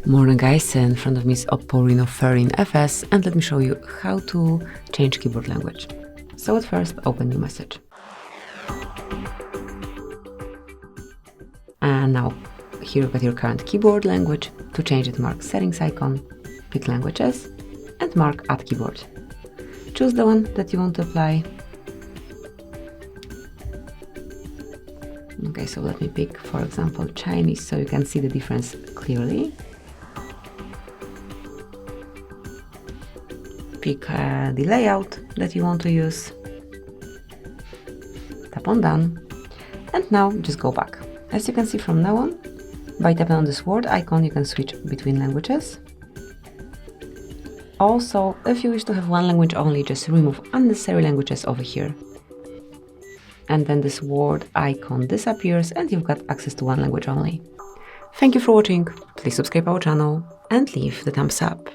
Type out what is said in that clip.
Morning guys, in front of me is OPPO Reno13 FS and let me show you how to change keyboard language. So at first, open new message. And now here you've got your current keyboard language. To change it, mark settings icon, pick languages and mark add keyboard. Choose the one that you want to apply. Okay, so let me pick, for example, Chinese, so you can see the difference clearly. Pick the layout that you want to use. Tap on done. And now just go back. As you can see from now on, by tapping on this word icon, you can switch between languages. Also, if you wish to have one language only, just remove unnecessary languages over here. And then this word icon disappears and you've got access to one language only. Thank you for watching. Please subscribe our channel and leave the thumbs up.